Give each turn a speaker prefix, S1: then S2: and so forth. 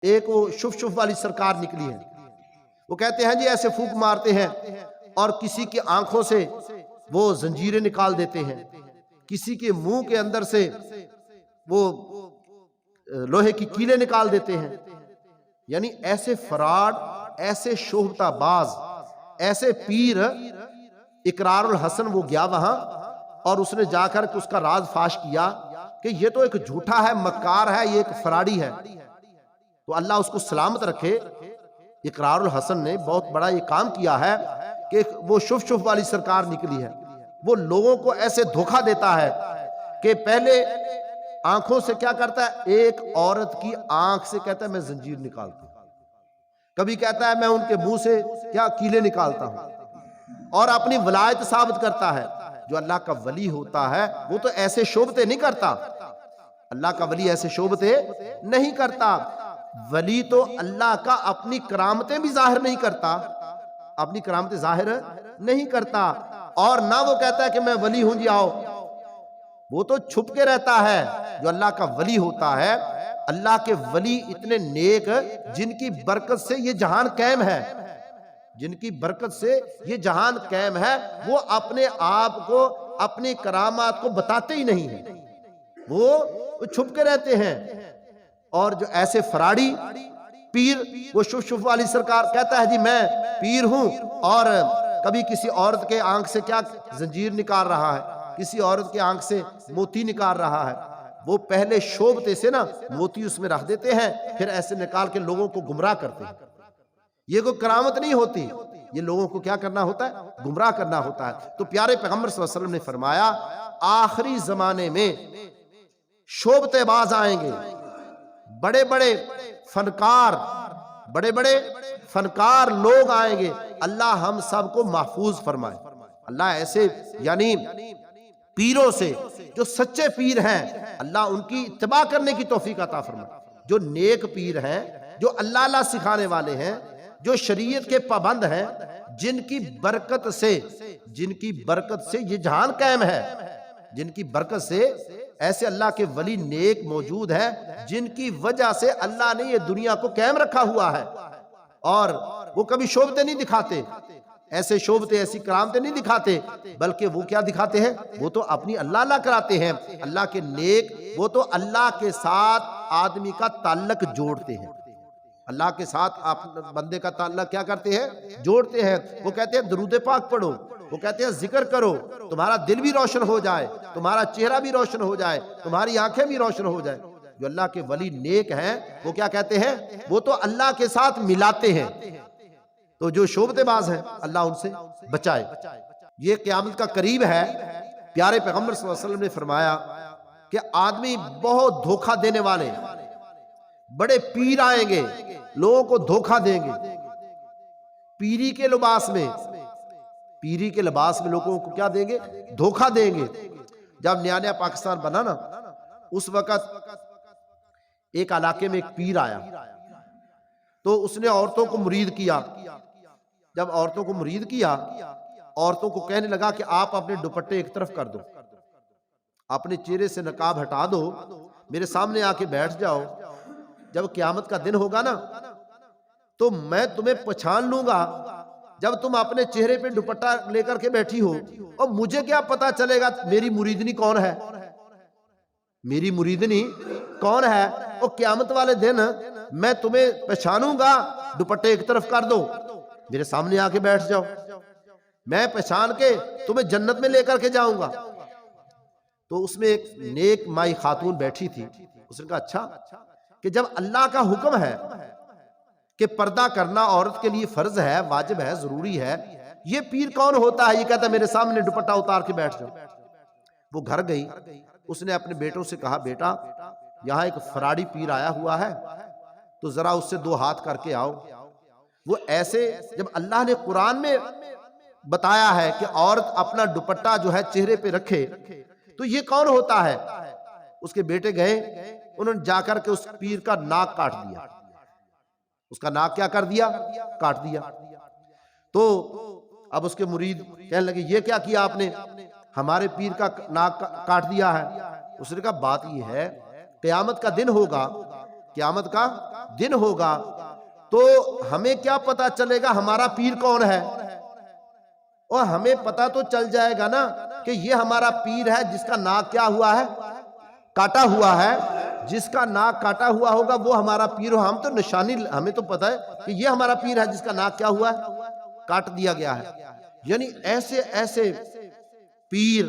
S1: ایک وہ شف شف والی سرکار نکلی ہے، وہ کہتے ہیں جی ایسے پھونک مارتے ہیں اور کسی کی آنکھوں سے وہ زنجیریں نکال دیتے ہیں، کسی کے منہ کے اندر سے وہ لوہے کی کیلیں نکال دیتے ہیں. یعنی ایسے فراڈ، ایسے شوہبتہ باز، ایسے پیر. اقرار الحسن وہ گیا وہاں اور اس نے جا کر اس کا راز فاش کیا کہ یہ تو ایک جھوٹا ہے، مکار ہے، یہ ایک فراڈی ہے. تو اللہ اس کو سلامت رکھے، اقرار الحسن نے بہت بڑا یہ کام کیا ہے کہ وہ شف شف والی سرکار نکلی ہے. وہ لوگوں کو ایسے دھوکہ دیتا ہے کہ پہلے آنکھوں سے کیا کرتا ہے، ایک عورت کی آنکھ سے کہتا ہے میں زنجیر نکالتا ہوں، کبھی کہتا ہے میں ان کے منہ سے کیا کیلیں نکالتا ہوں، اور اپنی ولایت ثابت کرتا ہے. جو اللہ کا ولی ہوتا ہے وہ تو ایسے شعبتے نہیں کرتا، اللہ کا ولی ایسے شعبتے نہیں کرتا. ولی تو اللہ کا اپنی کرامتیں بھی ظاہر نہیں کرتا، اپنی کرامتیں ظاہر نہیں کرتا، اور نہ وہ کہتا ہے کہ میں ولی ہوں جی آؤ، وہ تو چھپ کے رہتا ہے. جو اللہ کا ولی ہوتا ہے، اللہ کے ولی اتنے نیک جن کی برکت سے یہ جہان قائم ہے، جن کی برکت سے یہ جہان قائم ہے، وہ اپنے آپ کو، اپنی کرامات کو بتاتے ہی نہیں ہیں، وہ چھپ کے رہتے ہیں. اور جو ایسے فراڈی پیر، وہ شف شف والی سرکار کہتا ہے جی میں پیر ہوں، اور کبھی کسی عورت کے آنکھ سے کیا زنجیر نکال رہا ہے، کسی عورت کے آنکھ سے موتی نکال رہا ہے. وہ پہلے شوبتے سے نا موتی اس میں رکھ دیتے ہیں، پھر ایسے نکال کے لوگوں کو گمراہ کرتے ہیں. یہ کوئی کرامت نہیں ہوتی، یہ لوگوں کو کیا کرنا ہوتا ہے، گمراہ کرنا ہوتا ہے. تو پیارے پیغمبر صلی اللہ علیہ وسلم نے فرمایا آخری زمانے میں شوبتے باز آئیں گے، بڑے بڑے فنکار، بڑے بڑے فنکار لوگ آئیں گے. اللہ ہم سب کو محفوظ فرمائے. اللہ ایسے یعنی پیروں سے، جو سچے پیر ہیں، اللہ ان کی اتباع کرنے کی توفیق عطا فرمائے. جو نیک پیر ہیں، جو اللہ اللہ سکھانے والے ہیں، جو شریعت کے پابند ہیں، جن کی برکت سے، جن کی برکت سے یہ جہان قائم ہے، جن کی برکت سے ایسے اللہ کے ولی نیک موجود ہیں جن کی وجہ سے اللہ نے یہ دنیا کو قائم رکھا ہوا ہے. اور وہ کبھی شوبتے نہیں دکھاتے، ایسے شوبتے، ایسی کرامتیں نہیں دکھاتے، بلکہ وہ کیا دکھاتے ہیں، وہ تو اپنی اللہ اللہ کراتے ہیں. اللہ کے نیک وہ تو اللہ کے ساتھ آدمی کا تعلق جوڑتے ہیں، اللہ کے ساتھ آپ بندے کا تعلق کیا کرتے ہیں، جوڑتے ہیں. وہ کہتے ہیں درود پاک پڑھو، وہ کہتے ہیں ذکر کرو، تمہارا دل بھی روشن ہو جائے، تمہارا چہرہ بھی روشن ہو جائے، تمہاری آنکھیں بھی روشن ہو جائے. جو اللہ کے ولی نیک ہیں وہ کیا کہتے ہیں، وہ تو اللہ کے ساتھ ملاتے ہیں. تو جو شوبتے باز ہیں اللہ ان سے بچائے. یہ قیامت کا قریب ہے. پیارے پیغمبر صلی اللہ علیہ وسلم نے فرمایا کہ آدمی بہت دھوکہ دینے والے بڑے پیر آئیں گے، لوگوں کو دھوکہ دیں گے، پیری کے لباس میں، پیری کے لباس میں لوگوں کو کیا دیں گے، دھوکہ دیں گے. جب نیا نیا پاکستان بنا نا، اس وقت ایک علاقے میں ایک پیر آیا، تو اس نے عورتوں کو مرید کیا. جب عورتوں کو مرید کیا، عورتوں کو کہنے لگا کہ آپ اپنے دوپٹے ایک طرف کر دو، اپنے چہرے سے نقاب ہٹا دو، میرے سامنے آ کے بیٹھ جاؤ. جب قیامت کا دن ہوگا نا تو میں تمہیں پہچان لوں گا جب تم اپنے چہرے پہ دوپٹہ لے کر کے بیٹھی ہو. اور مجھے کیا پتا چلے گا میری مریدنی کون ہے، میری مریدنی کون ہے. اور قیامت والے دن میں تمہیں پہچانوں گا، دوپٹے ایک طرف کر دو، میرے سامنے آ کے بیٹھ جاؤ، میں پہچان کے تمہیں جنت میں لے کر کے جاؤں گا. تو اس میں ایک نیک مائی خاتون بیٹھی تھی. اس نے کہا اچھا، کہ جب اللہ کا حکم ہے کہ پردہ کرنا عورت کے لیے فرض ہے، واجب ہے، ضروری ہے، یہ پیر کون ہوتا ہے یہ کہتا ہے میرے سامنے دوپٹہ اتار کے بیٹھ جاؤ. وہ گھر گئی، اس نے اپنے بیٹوں سے کہا بیٹا یہاں ایک فراڈی پیر آیا ہوا ہے، تو ذرا اس سے 2 ہاتھ کر کے آؤ. وہ ایسے جب اللہ نے قرآن میں بتایا ہے کہ عورت اپنا دوپٹہ جو ہے چہرے پہ رکھے، تو یہ کون ہوتا ہے. اس کے بیٹے گئے، انہوں نے جا کر کے اس پیر کا ناک کاٹ دیا. اس کا ناک کیا کر دیا، کاٹ دیا. تو اب اس کے مرید کہنے لگے یہ کیا کیا آپ نے، ہمارے پیر کا ناک کاٹ دیا ہے. اس نے کہا بات یہ ہے قیامت کا دن ہوگا قیامت کا دن ہوگا تو ہمیں کیا پتا چلے گا ہمارا پیر کون ہے؟ اور ہمیں پتا تو چل جائے گا نا کہ یہ ہمارا پیر ہے جس کا ناک کیا ہوا ہے؟ کاٹا ہوا ہے. جس کا ناک کاٹا ہوا ہوگا وہ ہمارا پیر ہو. ہم تو نشانی، ہمیں تو پتا ہے کہ یہ ہمارا پیر ہے جس کا ناک کیا ہوا ہے؟ کاٹ دیا گیا ہے. یعنی ایسے ایسے پیر